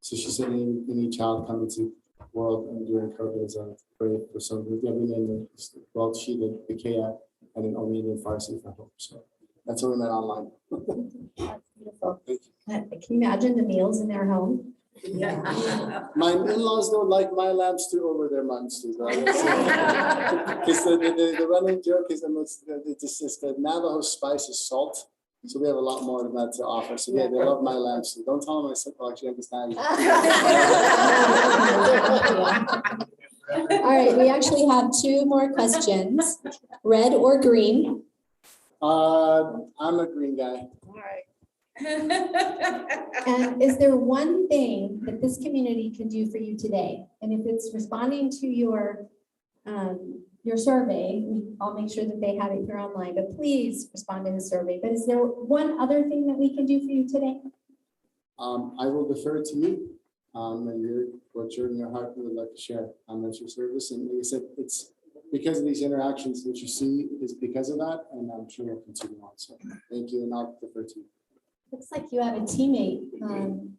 So she said, any child coming to the world and during COVID is a brave for some. We named it, well, she did Pooya, and then Omid in Farsi for hope. So that's how we met online. That's beautiful. Can you imagine the meals in their home? Yeah. My in-laws don't like my lamb stew over their mutton stew. Because the running joke is the Navajo spice is salt. So we have a lot more of that to offer. So yeah, they love my lamb stew. Don't tell them I said, oh, actually understand. All right, we actually have 2 more questions. Red or green? I'm a green guy. All right. And is there one thing that this community can do for you today? And if it's responding to your survey, I'll make sure that they have it here online, but please respond to the survey. But is there one other thing that we can do for you today? I will defer to you. And what you're in your heart would like to share as your service. And like I said, it's because of these interactions that you see is because of that, and I'm sure we'll continue on. So thank you, and I'll defer to you. Looks like you have a teammate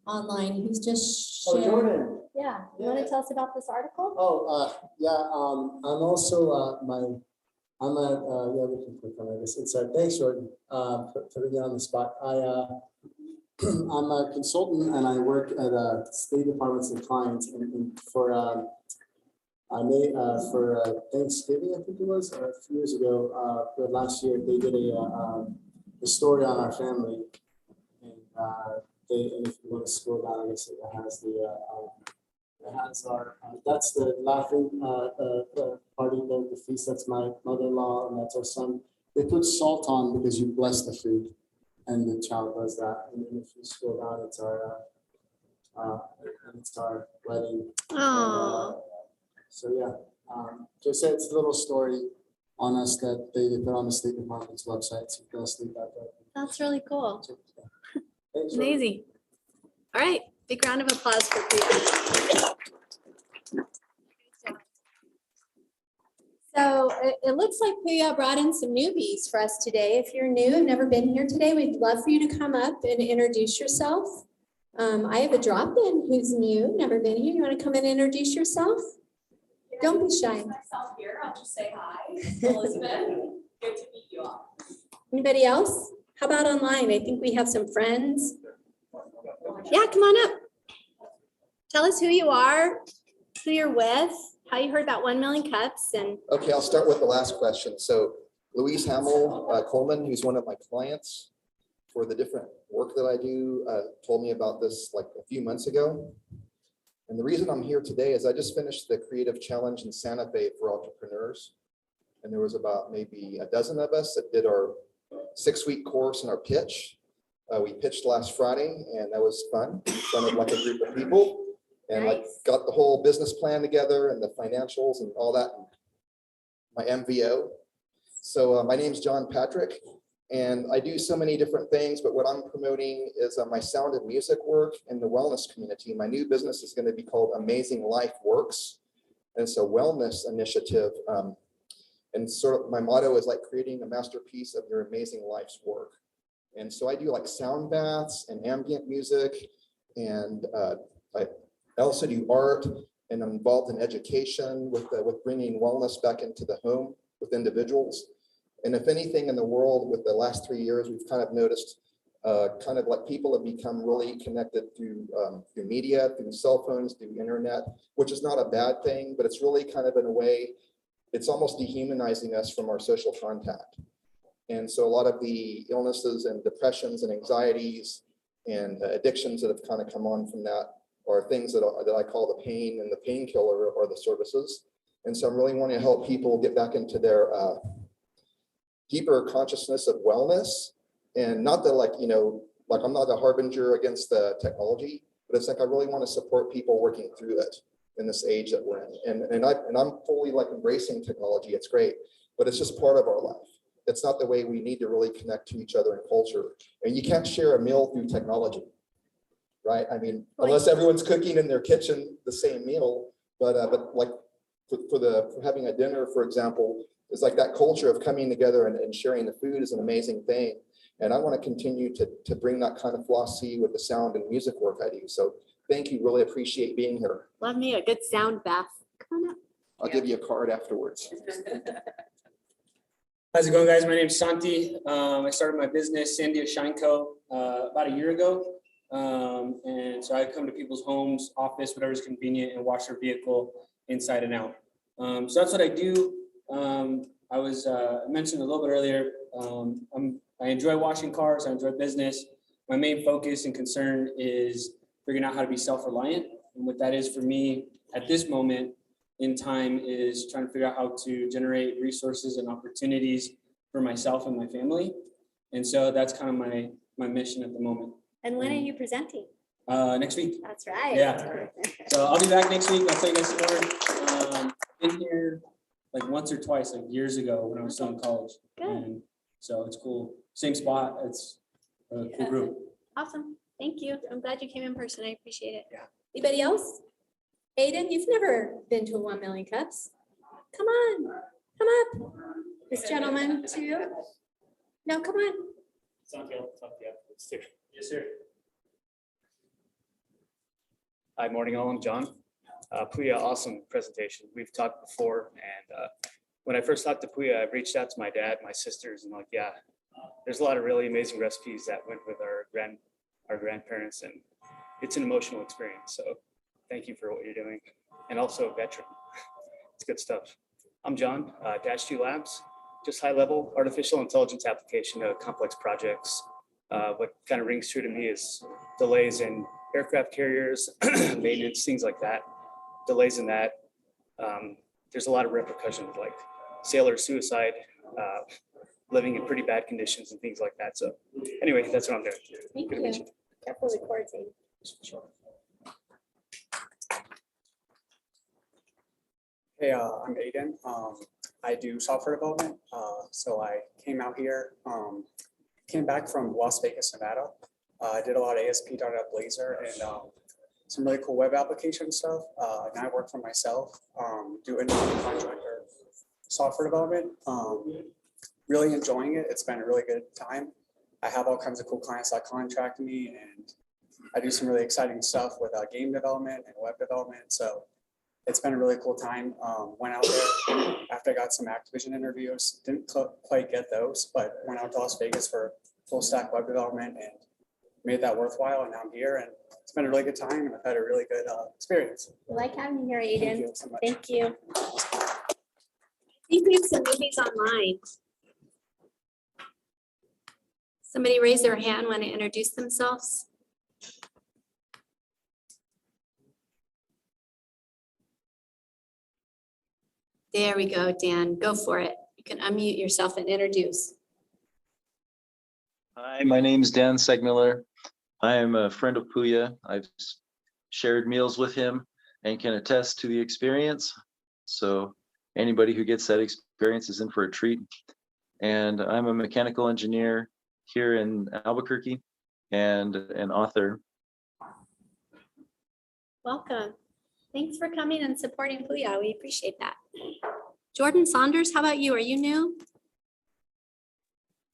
online who's just shared. Jordan. Yeah, you want to tell us about this article? I'm also I'm a we can click on it. I guess it's thanks, Jordan, for putting me on the spot. I'm a consultant and I work at state departments and clients, and for Thanksgiving, I think it was a few years ago, for last year, they did a story on our family. And if you want to scroll down, I guess it has our that's the laughing party, the feast. That's my mother-in-law, and that's our son. They put salt on because you bless the food, and the child does that. And then if you scroll down, it's our wedding. So yeah, just say it's a little story on us that they put on the State Department's website. So you can sleep that day. That's really cool. So, thanks, Amazing. All right, big round of applause for Pooya. So it looks like Pooya brought in some newbies for us today. If you're new and never been here today, we'd love for you to come up and introduce yourself. I have a drop-in who's new, never been here. You want to come and introduce yourself? Don't be shy. Myself here, I'll just say hi, Elizabeth. Good to meet you all. Anybody else? How about online? I think we have some friends. Yeah, come on up. Tell us who you are, who you're with, how you heard about 1 Million Cups, and Okay, I'll start with the last question. So Louise Hamill Coleman, who's one of my clients for the different work that I do, told me about this like a few months ago. And the reason I'm here today is I just finished the Creative Challenge in Santa Fe for entrepreneurs. And there was about maybe a dozen of us that did our 6-week course and our pitch. We pitched last Friday, and that was fun in front of like a group of people. And like got the whole business plan together and the financials and all that, my MVO. So my name's John Patrick, and I do so many different things, but what I'm promoting is my sound and music work in the wellness community. My new business is going to be called Amazing Life Works. And it's a wellness initiative. And sort of my motto is like creating a masterpiece of your amazing life's work. And so I do like sound baths and ambient music, and I also do art, and I'm involved in education with bringing wellness back into the home with individuals. And if anything in the world with the last 3 years, we've kind of noticed kind of like people have become really connected through media, through cell phones, through internet, which is not a bad thing, but it's really kind of in a way, it's almost dehumanizing us from our social contact. And so a lot of the illnesses and depressions and anxieties and addictions that have kind of come on from that are things that I call the pain and the painkiller or the services. And so I'm really wanting to help people get back into their deeper consciousness of wellness, and not that like, you know, like I'm not a harbinger against the technology, but it's like I really want to support people working through it in this age that we're in. And I'm fully like embracing technology. It's great, but it's just part of our life. It's not the way we need to really connect to each other in culture. And you can't share a meal through technology, right? I mean, unless everyone's cooking in their kitchen the same meal, but like for having a dinner, for example, it's like that culture of coming together and sharing the food is an amazing thing. And I want to continue to bring that kind of philosophy with the sound and music work I do. So thank you. Really appreciate being here. love me a good sound bath. Come on up. I'll give you a card afterwards. How's it going, guys? My name's Santi. I started my business, Sandia Shine Co., about a year ago. And so I come to people's homes, office, whatever's convenient, and wash their vehicle inside and out. So that's what I do. I mentioned a little bit earlier, I enjoy washing cars. I enjoy business. My main focus and concern is figuring out how to be self-reliant. And what that is for me at this moment in time is trying to figure out how to generate resources and opportunities for myself and my family. And so that's kind of my mission at the moment. And when are you presenting? Next week. That's right. Yeah. So I'll be back next week. I'll tell you guys some more. Been here like once or twice, like years ago when I was still in college. Good. And so it's cool. Same spot. It's a cool group. Awesome. Thank you. I'm glad you came in person. I appreciate it. Yeah. Anybody else? Aiden, you've never been to a 1 million cups. Come on, come up. This gentleman too. No, come on. Yes, sir. Hi, morning all, I'm John. Pooya, awesome presentation. We've talked before, and when I first talked to Pooya, I reached out to my dad, my sisters, and like, yeah, there's a lot of really amazing recipes that went with our grandparents, and it's an emotional experience. So thank you for what you're doing. And also veteran, it's good stuff. I'm John, Dash 2 Labs, just high level artificial intelligence application to complex projects. What kind of rings true to me is delays in aircraft carriers, maintenance, things like that. Delays in that. There's a lot of repercussions like sailor suicide, living in pretty bad conditions and things like that. So anyway, that's what I'm doing. Thank Good to meet you. Careful recording. Hey, I'm Aiden. I do software development. So I came out here, came back from Las Vegas, Nevada. I did a lot of ASP.NET Blazor and some really cool web application stuff. Now I work for myself, do independent contractor software development. Really enjoying it. It's been a really good time. I have all kinds of cool clients that contract me, and I do some really exciting stuff with game development and web development. So it's been a really cool time. Went out there after I got some Activision interviews. Didn't quite get those, but went out to Las Vegas for full stack web development and made that worthwhile. And now I'm here, and it's been a really good time. And I've had a really good experience. We like having you here, Aiden. Thank you so much. Thank you. I think we have some movies online. Somebody raise their hand, want to introduce themselves? There we go, Dan. Go for it. You can unmute yourself and introduce. Hi, my name's Dan Segmiller. I am a friend of Pooya. I've shared meals with him and can attest to the experience. So anybody who gets that experience is in for a treat. And I'm a mechanical engineer here in Albuquerque and an author. Welcome. Thanks for coming and supporting Pooya. We appreciate that. Jordan Saunders, how about you? Are you new?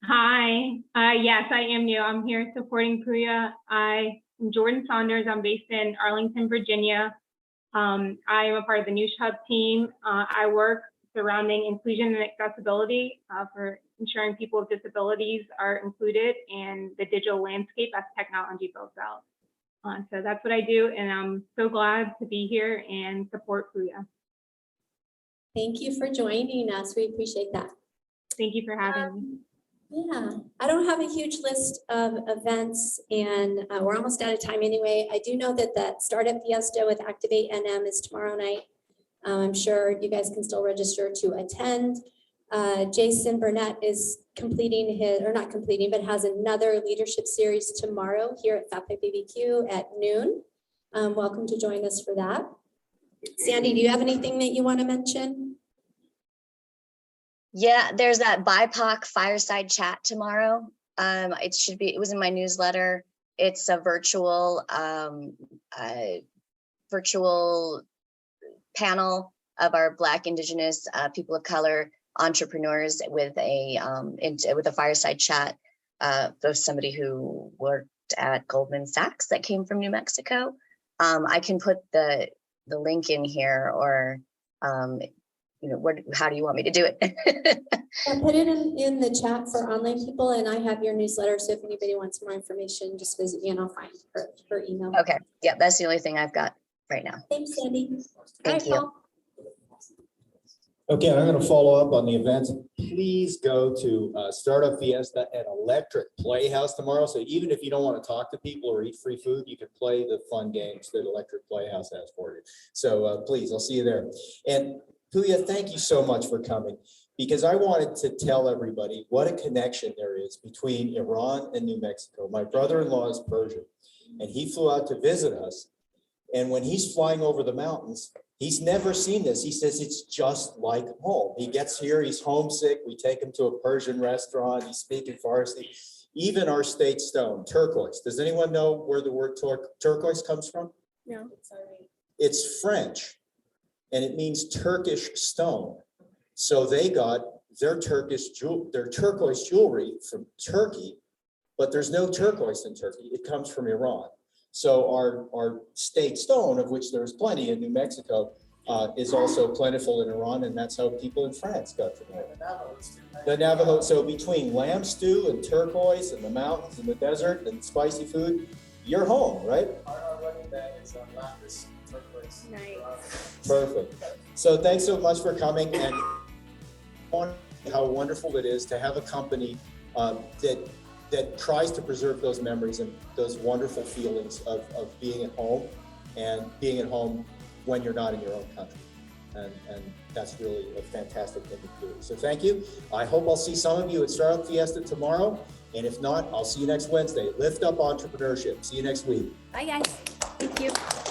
Hi, yes, I am new. I'm here supporting Pooya. I'm Jordan Saunders. I'm based in Arlington, Virginia. I am a part of the NooshHub team. I work surrounding inclusion and accessibility for ensuring people with disabilities are included in the digital landscape as technology builds out. So that's what I do, and I'm so glad to be here and support Pooya. Thank you for joining us. We appreciate that. Thank you for having me. Yeah, I don't have a huge list of events, and we're almost out of time anyway. I do know that the Startup Fiesta with Activate NM is tomorrow night. I'm sure you guys can still register to attend. Jason Burnett is completing his, or not completing, but has another leadership series tomorrow here at Fat Pipe BBQ at noon. Welcome to join us for that. Sandy, do you have anything that you want to mention? Yeah, there's that BIPOC fireside chat tomorrow. It was in my newsletter. It's a virtual panel of our Black, Indigenous, people of color entrepreneurs with a fireside chat. There's somebody who worked at Goldman Sachs that came from New Mexico. I can put the link in here, or how do you want me to do it? I'll put it in the chat for online people, and I have your newsletter. So if anybody wants more information, just visit me and I'll find her email. Okay, yeah, that's the only thing I've got right now. Thanks, Sandy. Thank you. Paul. Okay, I'm going to follow up on the events. Please go to Startup Fiesta at Electric Playhouse tomorrow. So even if you don't want to talk to people or eat free food, you can play the fun games that Electric Playhouse has for you. So please, I'll see you there. And Pooya, thank you so much for coming, because I wanted to tell everybody what a connection there is between Iran and New Mexico. My brother-in-law is Persian, and he flew out to visit us. And when he's flying over the mountains, he's never seen this. He says it's just like home. He gets here, he's homesick. We take him to a Persian restaurant. He's speaking Farsi. Even our state stone, turquoise. Does anyone know where the word turquoise comes from? No. It's French, and it means Turkish stone. So they got their turquoise jewelry from Turkey, but there's no turquoise in Turkey. It comes from Iran. So our state stone, of which there's plenty in New Mexico, is also plentiful in Iran, and that's how people in France got to know it. The Navajo, so between lamb stew and turquoise and the mountains and the desert and spicy food, you're home, right? Our wedding band is lapis turquoise. Nice. Perfect. So thanks so much for coming, and how wonderful it is to have a company that tries to preserve those memories and those wonderful feelings of being at home and being at home when you're not in your own country. And that's really a fantastic thing to do. So thank you. I hope I'll see some of you at Startup Fiesta tomorrow. And if not, I'll see you next Wednesday. Lift up entrepreneurship. See you next week. Bye, guys. Thank you.